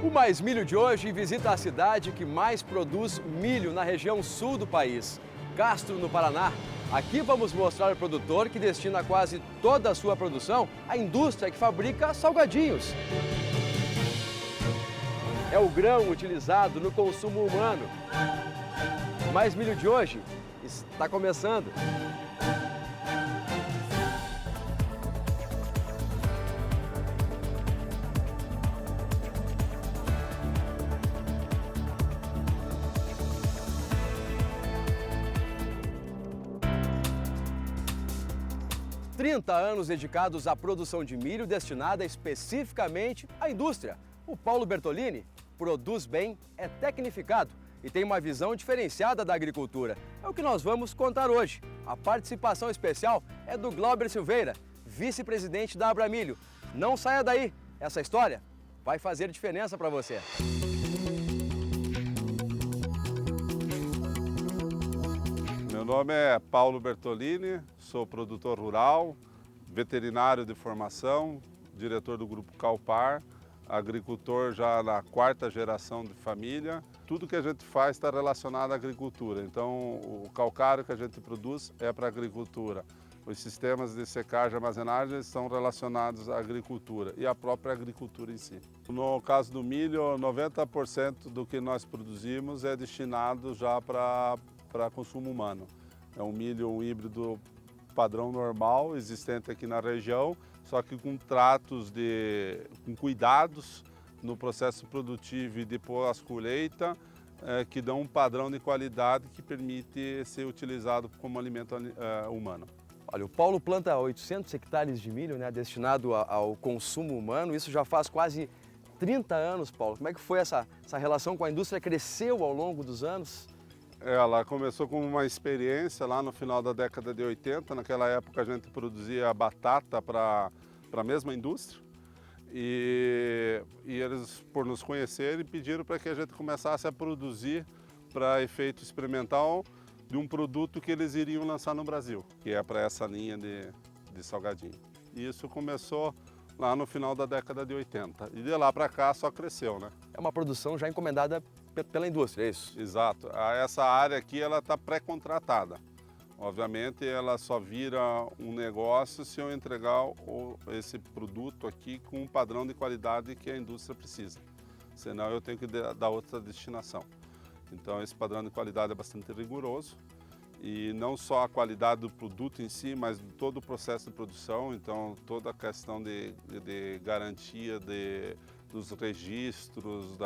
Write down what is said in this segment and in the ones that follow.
O Mais Milho de hoje visita a cidade que mais produz milho na região sul do país, Castro, no Paraná. Aqui vamos mostrar o produtor que destina quase toda a sua produção à indústria que fabrica salgadinhos. É o grão utilizado no consumo humano. O Mais Milho de hoje está começando. 30 anos dedicados à produção de milho destinada especificamente à indústria. O Paulo Bertolini produz bem, é tecnificado e tem uma visão diferenciada da agricultura. É o que nós vamos contar hoje. A participação especial é do Glauber Silveira, vice-presidente da Abramilho. Não saia daí, essa história vai fazer diferença para você. Meu nome é Paulo Bertolini, sou produtor rural, veterinário de formação, diretor do Grupo Calpar, agricultor já na 4ª geração de família. Tudo que a gente faz está relacionado à agricultura, então o calcário que a gente produz é para a agricultura. Os sistemas de secagem e armazenagem estão relacionados à agricultura e à própria agricultura em si. No caso do milho, 90% do que nós produzimos é destinado já para consumo humano. É um milho, um híbrido padrão normal, existente aqui na região, só que com com cuidados no processo produtivo e depois as colheita, que dão um padrão de qualidade que permite ser utilizado como alimento humano. Olha, o Paulo planta 800 hectares de milho, né, destinado ao consumo humano. Isso já faz quase 30 anos, Paulo. Como é que foi essa relação com a indústria? Cresceu ao longo dos anos? Ela começou como uma experiência lá no final da década de 80. Naquela época a gente produzia batata para a mesma indústria. E eles, por nos conhecerem, pediram para que a gente começasse a produzir para efeito experimental de um produto que eles iriam lançar no Brasil, que é para essa linha de salgadinho. E isso começou lá no final da década de 80. E de lá para cá só cresceu, né? É uma produção já encomendada pela indústria, é isso? Exato. Essa área aqui ela está pré-contratada. Obviamente ela só vira um negócio se eu entregar esse produto aqui com um padrão de qualidade que a indústria precisa. Senão eu tenho que dar outra destinação. Então esse padrão de qualidade é bastante rigoroso. E não só a qualidade do produto em si, mas todo o processo de produção. Então toda a questão de garantia dos registros,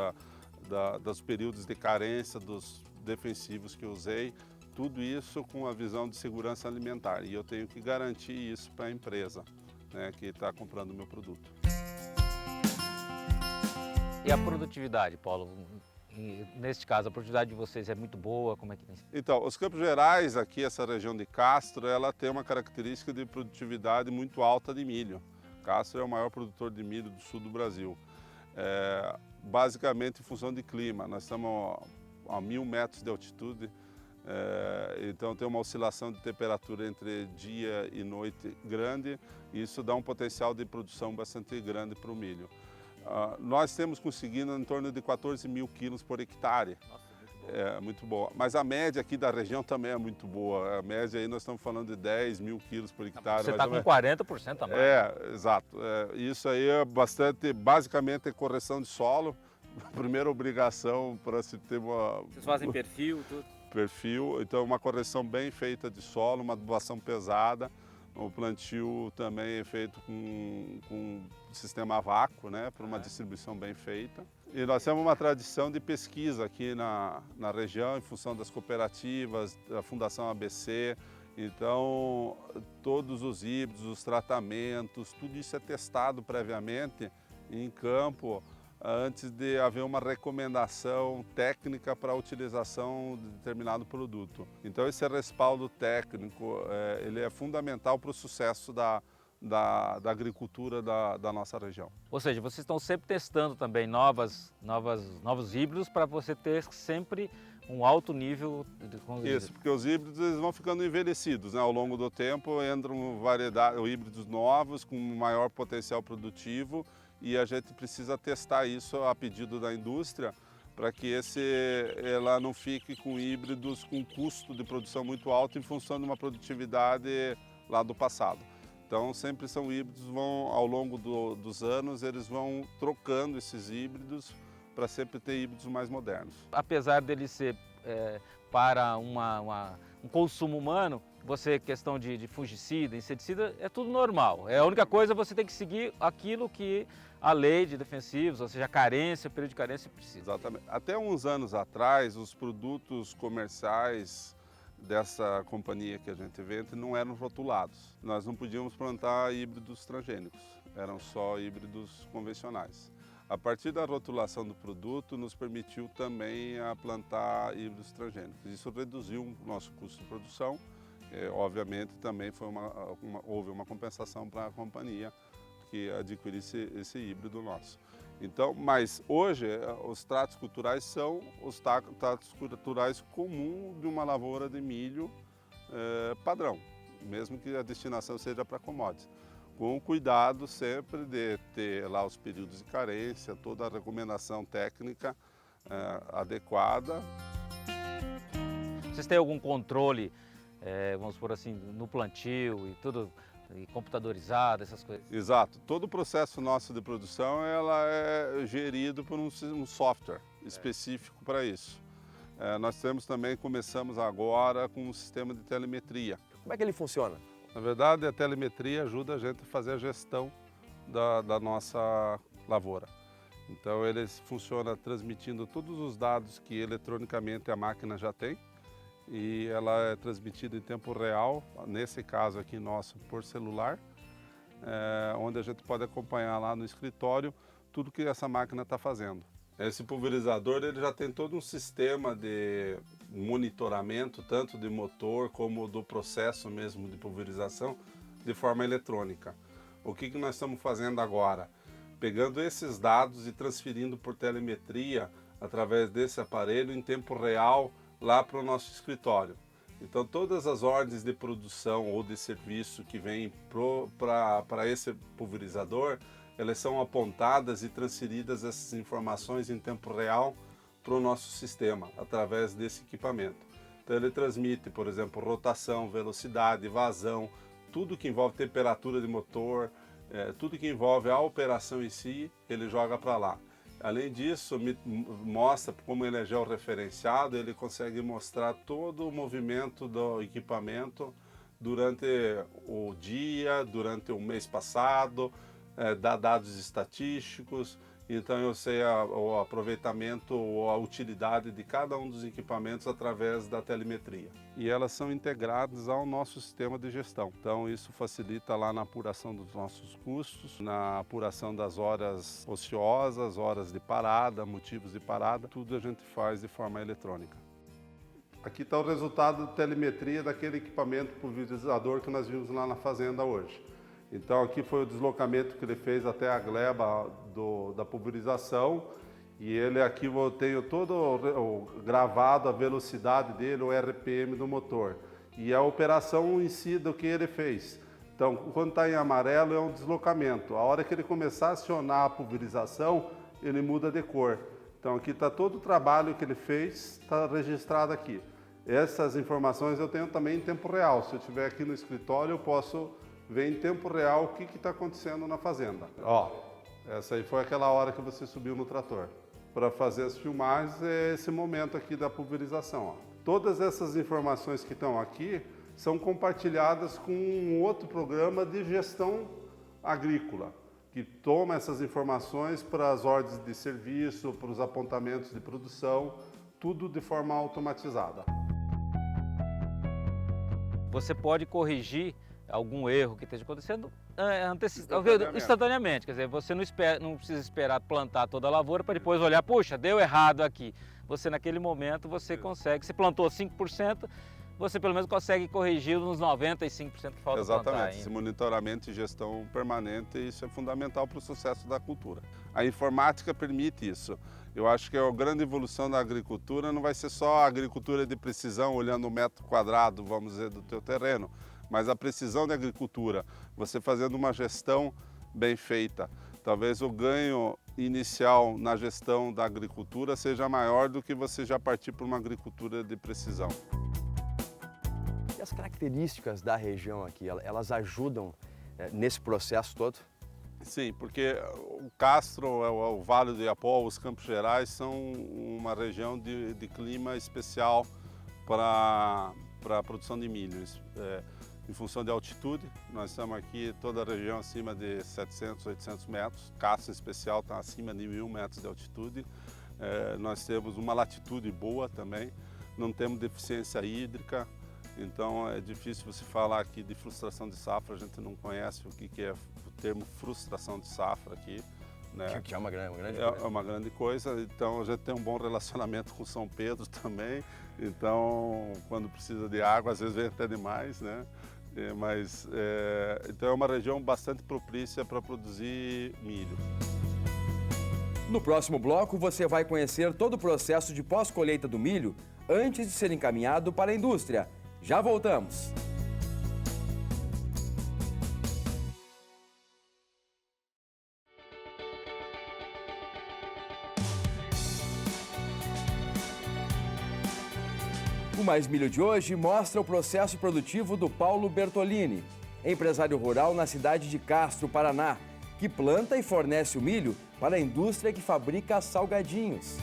dos períodos de carência, dos defensivos que eu usei, tudo isso com a visão de segurança alimentar. E eu tenho que garantir isso para a empresa, né, que está comprando o meu produto. E a produtividade, Paulo? E, neste caso, a produtividade de vocês é muito boa? Como é que... Então, os Campos Gerais, aqui, essa região de Castro, ela tem uma característica de produtividade muito alta de milho. Castro é o maior produtor de milho do sul do Brasil. Basicamente em função de clima. Nós estamos a 1000 metros de altitude, então tem uma oscilação de temperatura entre dia e noite grande, e isso dá um potencial de produção bastante grande para o milho. Nós temos conseguido em torno de 14 mil quilos por hectare. Nossa, É muito boa. Mas a média aqui da região também é muito boa. A média aí nós estamos falando de 10 mil quilos por hectare. Você está com 40% a mais. Exato. Isso aí é basicamente correção de solo. Primeira obrigação para se ter uma... Vocês fazem perfil, tudo? Perfil, então uma correção bem feita de solo, uma adubação pesada. O plantio também é feito com sistema a vácuo, né, para uma distribuição bem feita. E nós temos uma tradição de pesquisa aqui na região, em função das cooperativas, da Fundação ABC. Então, todos os híbridos, os tratamentos, tudo isso é testado previamente em campo, antes de haver uma recomendação técnica para a utilização de determinado produto. Então esse respaldo técnico ele é fundamental para o sucesso da agricultura da nossa região. Ou seja, vocês estão sempre testando também novos híbridos para você ter sempre um alto nível de... Isso, porque os híbridos eles vão ficando envelhecidos, né? Ao longo do tempo entram híbridos novos com maior potencial produtivo e a gente precisa testar isso a pedido da indústria para que ela não fique com híbridos com custo de produção muito alto em função de uma produtividade lá do passado. Então sempre são híbridos, ao longo dos anos eles vão trocando esses híbridos para sempre ter híbridos mais modernos. Apesar dele ser para um consumo humano, questão de fungicida, inseticida, é tudo normal. A única coisa, você tem que seguir aquilo que a lei de defensivos, ou seja, a carência, o período de carência precisa. Exatamente. Até uns anos atrás, os produtos comerciais dessa companhia que a gente vende não eram rotulados. Nós não podíamos plantar híbridos transgênicos, eram só híbridos convencionais. A partir da rotulação do produto, nos permitiu também plantar híbridos transgênicos. Isso reduziu o nosso custo de produção. Obviamente, também houve uma compensação para a companhia que adquirisse esse híbrido nosso. Então, mas hoje, os tratos culturais são os tratos culturais comuns de uma lavoura de milho padrão, mesmo que a destinação seja para commodities. Com o cuidado sempre de ter lá os períodos de carência, toda a recomendação técnica adequada. Vocês têm algum controle, vamos por assim, no plantio e tudo computadorizado, essas coisas? Exato. Todo o processo nosso de produção ela é gerido por um software específico para isso. Nós começamos agora com um sistema de telemetria. Como é que ele funciona? Na verdade, a telemetria ajuda a gente a fazer a gestão da nossa lavoura. Então, ele funciona transmitindo todos os dados que eletronicamente a máquina já tem e ela é transmitida em tempo real, nesse caso aqui nosso, por celular, onde a gente pode acompanhar lá no escritório tudo que essa máquina está fazendo. Esse pulverizador ele já tem todo um sistema de monitoramento, tanto de motor como do processo mesmo de pulverização, de forma eletrônica. O que nós estamos fazendo agora? Pegando esses dados e transferindo por telemetria, através desse aparelho, em tempo real, lá para o nosso escritório. Então, todas as ordens de produção ou de serviço que vêm para esse pulverizador, elas são apontadas e transferidas essas informações em tempo real para o nosso sistema, através desse equipamento. Então ele transmite, por exemplo, rotação, velocidade, vazão, tudo que envolve temperatura de motor, tudo que envolve a operação em si, ele joga para lá. Além disso, mostra, como ele é georreferenciado, ele consegue mostrar todo o movimento do equipamento durante o dia, durante o mês passado, dá dados estatísticos, então eu sei o aproveitamento ou a utilidade de cada um dos equipamentos através da telemetria. E elas são integradas ao nosso sistema de gestão. Então isso facilita lá na apuração dos nossos custos, na apuração das horas ociosas, horas de parada, motivos de parada, tudo a gente faz de forma eletrônica. Aqui está o resultado da telemetria daquele equipamento pulverizador que nós vimos lá na fazenda hoje. Então aqui foi o deslocamento que ele fez até a gleba da pulverização e ele aqui eu tenho todo gravado a velocidade dele, o RPM do motor e a operação em si do que ele fez. Então quando está em amarelo é um deslocamento, a hora que ele começar a acionar a pulverização ele muda de cor. Então aqui está todo o trabalho que ele fez, está registrado aqui. Essas informações eu tenho também em tempo real, se eu estiver aqui no escritório eu posso ver em tempo real o que está acontecendo na fazenda. Ó, essa aí foi aquela hora que você subiu no trator. Para fazer as filmagens é esse momento aqui da pulverização. Ó. Todas essas informações que estão aqui são compartilhadas com um outro programa de gestão agrícola, que toma essas informações para as ordens de serviço, para os apontamentos de produção, tudo de forma automatizada. Você pode corrigir algum erro que esteja acontecendo instantaneamente. Quer dizer, você não precisa esperar plantar toda a lavoura para depois olhar, puxa, deu errado aqui. Você naquele momento você consegue, se plantou 5%, você pelo menos consegue corrigir nos 95% que falta plantar. Exatamente, esse monitoramento e gestão permanente, isso é fundamental para o sucesso da cultura. A informática permite isso. Eu acho que a grande evolução da agricultura não vai ser só a agricultura de precisão, olhando o metro quadrado, vamos dizer, do teu terreno, mas a precisão da agricultura, você fazendo uma gestão bem feita, talvez o ganho inicial na gestão da agricultura seja maior do que você já partir para uma agricultura de precisão. E as características da região aqui, elas ajudam nesse processo todo? Sim, porque o Castro, o Vale do Iapó, os Campos Gerais são uma região de clima especial para a produção de milho. Em função de altitude, nós estamos aqui toda a região acima de 700, 800 metros. Castro em especial está acima de 1000 metros de altitude. Nós temos uma latitude boa também, não temos deficiência hídrica. Então é difícil você falar aqui de frustração de safra, a gente não conhece o que é o termo frustração de safra aqui. Né? Que é uma grande coisa. É uma grande coisa, então a gente tem um bom relacionamento com São Pedro também, então quando precisa de água às vezes vem até demais, né? Então é uma região bastante propícia para produzir milho. No próximo bloco você vai conhecer todo o processo de pós-colheita do milho antes de ser encaminhado para a indústria. Já voltamos! O Mais Milho de hoje mostra o processo produtivo do Paulo Bertolini, empresário rural na cidade de Castro, Paraná, que planta e fornece o milho para a indústria que fabrica salgadinhos.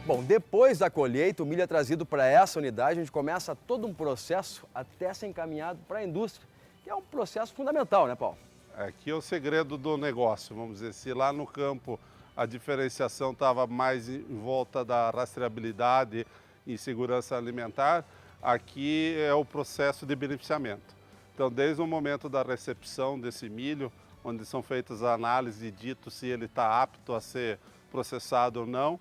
Bom, depois da colheita, o milho é trazido para essa unidade, onde começa todo um processo até ser encaminhado para a indústria, que é um processo fundamental, né, Paulo? Aqui é o segredo do negócio, vamos dizer. Se lá no campo a diferenciação estava mais em volta da rastreabilidade e segurança alimentar, aqui é o processo de beneficiamento. Então, desde o momento da recepção desse milho, onde são feitas as análises e dito se ele está apto a ser processado ou não,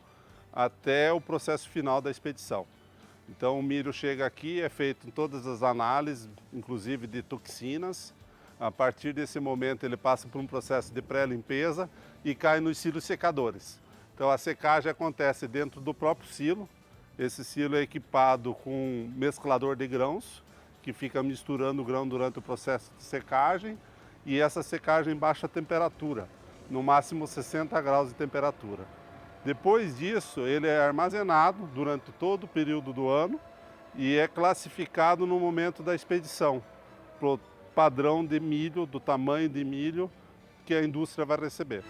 até o processo final da expedição. Então o milho chega aqui, é feito todas as análises, inclusive de toxinas. A partir desse momento ele passa por um processo de pré-limpeza e cai nos silos secadores. Então a secagem acontece dentro do próprio silo. Esse silo é equipado com um mesclador de grãos, que fica misturando o grão durante o processo de secagem, e essa secagem em baixa temperatura, no máximo 60 graus de temperatura. Depois disso, ele é armazenado durante todo o período do ano e é classificado no momento da expedição, pro padrão de milho, do tamanho de milho que a indústria vai receber.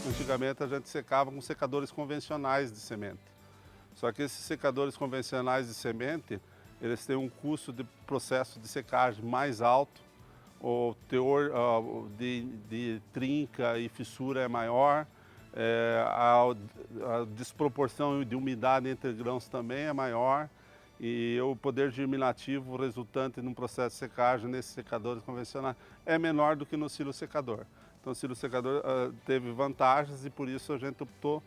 Antigamente a gente secava com secadores convencionais de semente. Só que esses secadores convencionais de semente, eles têm um custo de processo de secagem mais alto, o teor de trinca e fissura é maior, a desproporção de umidade entre grãos também é maior e o poder germinativo resultante num processo de secagem nesses secadores convencionais é menor do que no silo secador. Então o silo secador teve vantagens e por isso a gente optou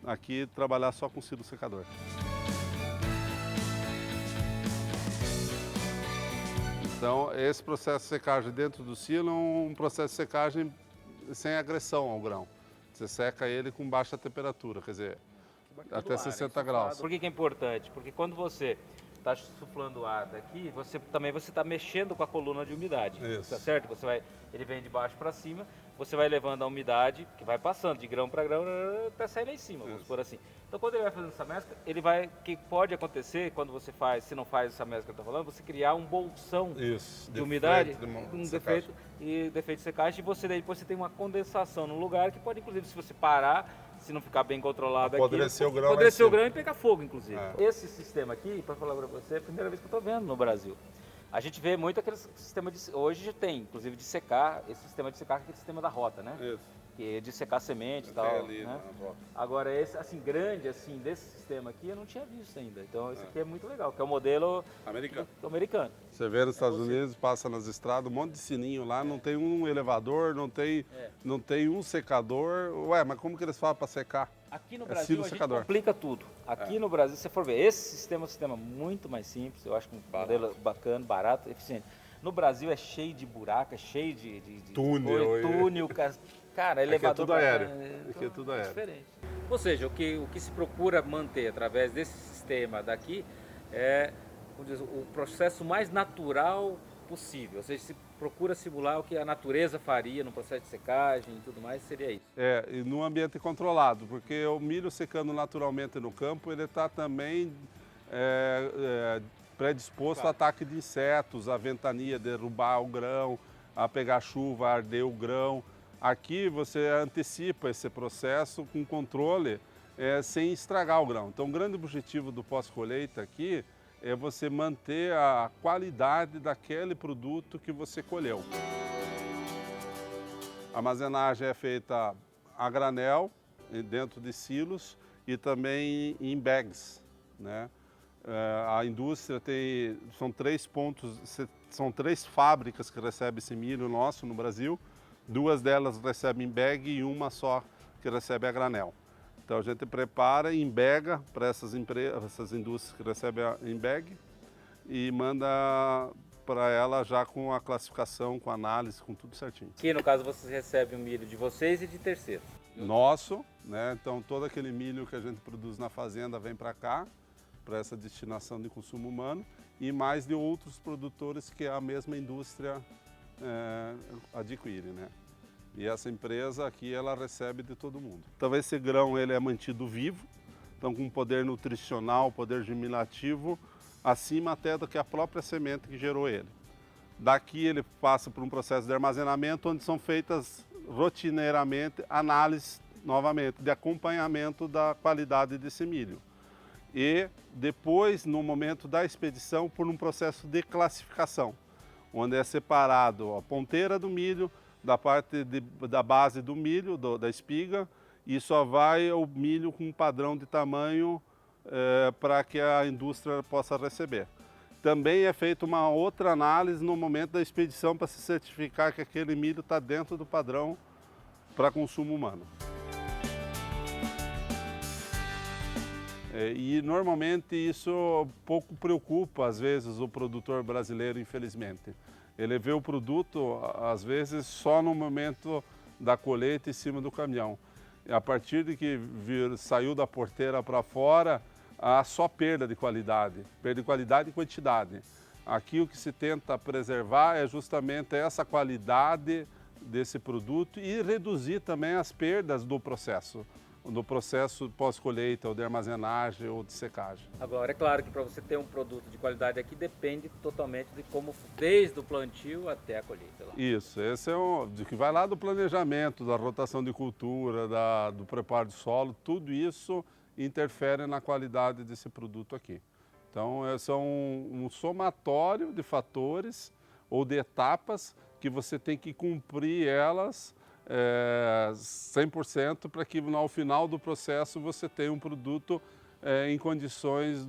aqui trabalhar só com silo secador. Então esse processo de secagem dentro do silo é um processo de secagem sem agressão ao grão. Você seca ele com baixa temperatura, quer dizer, até 60 graus. Por que é importante? Porque quando você está suflando o ar daqui, você está mexendo com a coluna de umidade. Isso. Tá certo? Ele vem de baixo para cima, você vai levando a umidade, que vai passando de grão para grão até sair lá em cima, vamos por assim. Então quando ele vai fazendo essa mescla, que pode acontecer quando você se não faz essa mescla que eu estou falando, você criar um bolsão de umidade, um defeito de secagem, e depois você tem uma condensação no lugar que pode, inclusive, se você parar, se não ficar bem controlado aqui, apodrecer o grão e pegar fogo, inclusive. Esse sistema aqui, para falar para você, é a primeira vez que eu estou vendo no Brasil. A gente vê muito aquele sistema hoje já tem, inclusive de secar, esse sistema de secar, que é o sistema da rota, né? Isso. Que é de secar semente e tal, ali, né? Agora esse, assim, grande, assim, desse sistema aqui, eu não tinha visto ainda. Então esse aqui é muito legal, que é o modelo americano. Você vê nos Estados Unidos, passa nas estradas, um monte de sininho lá, não tem um elevador, não tem um secador. Ué, mas como que eles falam para secar? Aqui no Brasil a gente complica tudo. Aqui no Brasil, se você for ver, esse sistema é um sistema muito mais simples, eu acho que um modelo bacana, barato, eficiente. No Brasil é cheio de buraco, é cheio de túnel, cara, elevador. Aqui é tudo aéreo. Diferente. Ou seja, o que se procura manter através desse sistema daqui é, vamos dizer, o processo mais natural possível, ou seja, se procura simular o que a natureza faria no processo de secagem e tudo mais, seria isso. E num ambiente controlado, porque o milho secando naturalmente no campo, ele está também predisposto a ataque de insetos, a ventania derrubar o grão, a pegar chuva, a arder o grão. Aqui você antecipa esse processo com controle sem estragar o grão. Então o grande objetivo do pós-colheita aqui é você manter a qualidade daquele produto que você colheu. A armazenagem é feita a granel, dentro de silos e também em bags, né? A indústria são 3 pontos, são 3 fábricas que recebem esse milho nosso no Brasil. 2 delas recebem em bag e uma só que recebe a granel. Então a gente prepara e embega para essas indústrias que recebem em bag e manda para ela já com a classificação, com a análise, com tudo certinho. Aqui no caso vocês recebem o milho de vocês e de terceiros. Nosso, né? Então todo aquele milho que a gente produz na fazenda vem para cá, para essa destinação de consumo humano e mais de outros produtores que a mesma indústria adquire, né? E essa empresa aqui, ela recebe de todo mundo. Então esse grão ele é mantido vivo, então com poder nutricional, poder germinativo, acima até do que a própria semente que gerou ele. Daqui ele passa por um processo de armazenamento, onde são feitas rotineiramente análises, novamente, de acompanhamento da qualidade desse milho. E depois, no momento da expedição, por um processo de classificação, onde é separado a ponteira do milho, da parte da base do milho, da espiga, e só vai o milho com um padrão de tamanho para que a indústria possa receber. Também é feita uma outra análise no momento da expedição para se certificar que aquele milho está dentro do padrão para consumo humano. E normalmente isso pouco preocupa, às vezes, o produtor brasileiro, infelizmente. Ele vê o produto, às vezes, só no momento da colheita em cima do caminhão. E a partir de que saiu da porteira para fora, há só perda de qualidade e quantidade. Aqui o que se tenta preservar é justamente essa qualidade desse produto e reduzir também as perdas do processo pós-colheita, ou de armazenagem, ou de secagem. Agora, é claro que para você ter um produto de qualidade aqui, depende totalmente de como, desde o plantio até a colheita. Lá. Isso, esse é o que vai lá do planejamento, da rotação de cultura, do preparo de solo, tudo isso interfere na qualidade desse produto aqui. Então, são um somatório de fatores ou de etapas que você tem que cumprir elas 100% para que ao final do processo você tenha um produto em condições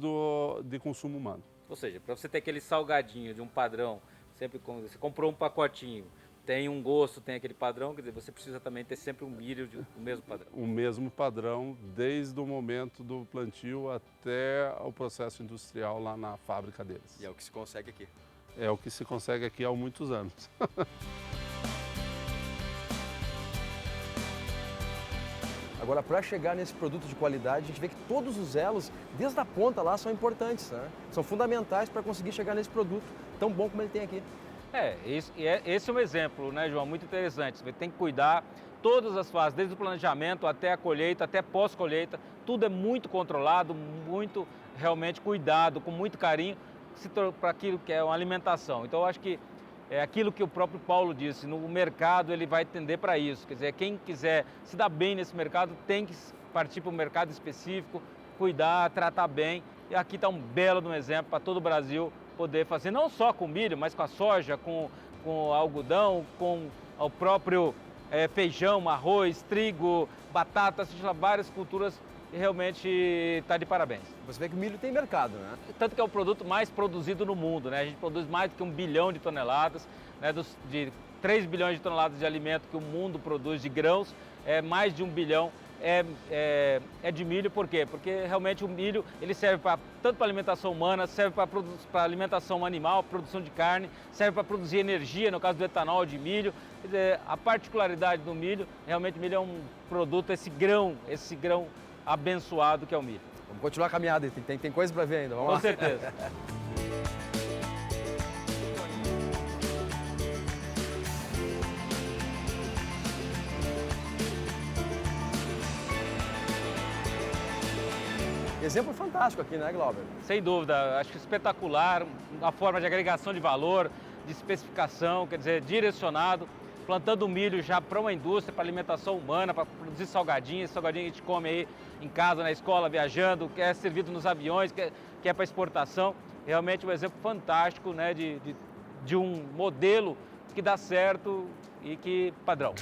de consumo humano. Ou seja, para você ter aquele salgadinho de um padrão, sempre quando você comprou um pacotinho, tem um gosto, tem aquele padrão, quer dizer, você precisa também ter sempre um milho do mesmo padrão. O mesmo padrão desde o momento do plantio até o processo industrial lá na fábrica deles. E é o que se consegue aqui. É o que se consegue aqui há muitos anos. Agora, para chegar nesse produto de qualidade, a gente vê que todos os elos, desde a ponta lá, são importantes, né? São fundamentais para conseguir chegar nesse produto tão bom como ele tem aqui. Esse é um exemplo, né, João? Muito interessante. Você tem que cuidar todas as fases, desde o planejamento até a colheita, até pós-colheita. Tudo é muito controlado, muito realmente cuidado, com muito carinho, para aquilo que é uma alimentação. Então, eu acho que é aquilo que o próprio Paulo disse, no mercado ele vai tender para isso. Quer dizer, quem quiser se dar bem nesse mercado tem que partir para um mercado específico, cuidar, tratar bem. E aqui está um belo exemplo para todo o Brasil poder fazer, não só com milho, mas com a soja, com algodão, com o próprio feijão, arroz, trigo, batata, seja lá, várias culturas, e realmente está de parabéns. Você vê que o milho tem mercado, né? Tanto que é o produto mais produzido no mundo, né? A gente produz mais do que 1 bilhão de toneladas, né? De 3 bilhões de toneladas de alimento que o mundo produz de grãos, mais de 1 bilhão é de milho. Por quê? Porque realmente o milho ele serve tanto para alimentação humana, serve para alimentação animal, produção de carne, serve para produzir energia, no caso do etanol de milho. Quer dizer, a particularidade do milho, realmente o milho é um produto, esse grão abençoado que é o milho. Vamos continuar a caminhada, tem coisa para ver ainda, vamos lá. Com certeza. exemplo fantástico aqui, né, Glauber? Sem dúvida, acho que espetacular, uma forma de agregação de valor, de especificação, quer dizer, direcionado, plantando milho já para uma indústria, para alimentação humana, para produzir salgadinho, esse salgadinho que a gente come aí em casa, na escola, viajando, que é servido nos aviões, que é para exportação. Realmente um exemplo fantástico, né, de um modelo que dá certo e que padrão.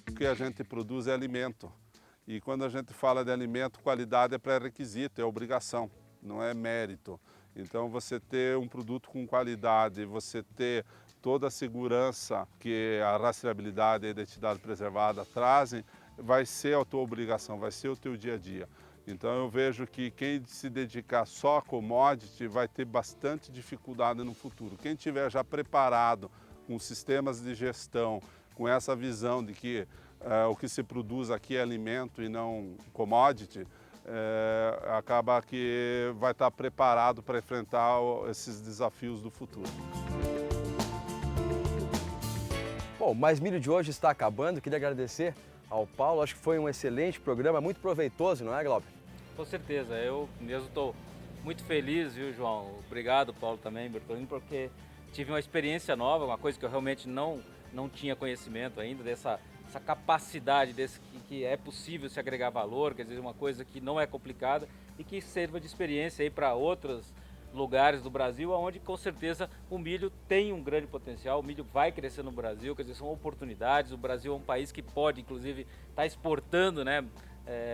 O que a gente produz é alimento. E quando a gente fala de alimento, qualidade é pré-requisito, é obrigação, não é mérito. Então você ter um produto com qualidade, você ter toda a segurança que a rastreabilidade e a identidade preservada trazem, vai ser a tua obrigação, vai ser o teu dia a dia. Então eu vejo que quem se dedicar só a commodity vai ter bastante dificuldade no futuro. Quem estiver já preparado com sistemas de gestão, com essa visão de que o que se produz aqui é alimento e não commodity, acaba que vai estar preparado para enfrentar esses desafios do futuro. Bom, mas Milho de hoje está acabando. Queria agradecer ao Paulo. Acho que foi um excelente programa, muito proveitoso, não é, Glauber? Com certeza, eu mesmo estou muito feliz, viu, João? Obrigado, Paulo, também, Bertolini, porque tive uma experiência nova, uma coisa que eu realmente não tinha conhecimento ainda, dessa capacidade que é possível se agregar valor, quer dizer, uma coisa que não é complicada e que sirva de experiência aí para outros lugares do Brasil, onde com certeza o milho tem um grande potencial, o milho vai crescer no Brasil, quer dizer, são oportunidades. O Brasil é um país que pode, inclusive, estar exportando, né,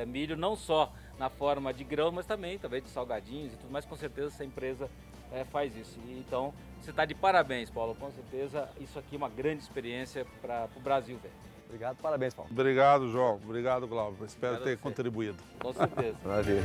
milho não só na forma de grão, mas também de salgadinhos e tudo mais. Com certeza essa empresa faz isso. E, então, você está de parabéns, Paulo, com certeza isso aqui é uma grande experiência para o Brasil ver. Obrigado, parabéns, Paulo. Obrigado, João. Obrigado, Glauber. Espero ter contribuído. Com certeza. Maravilha.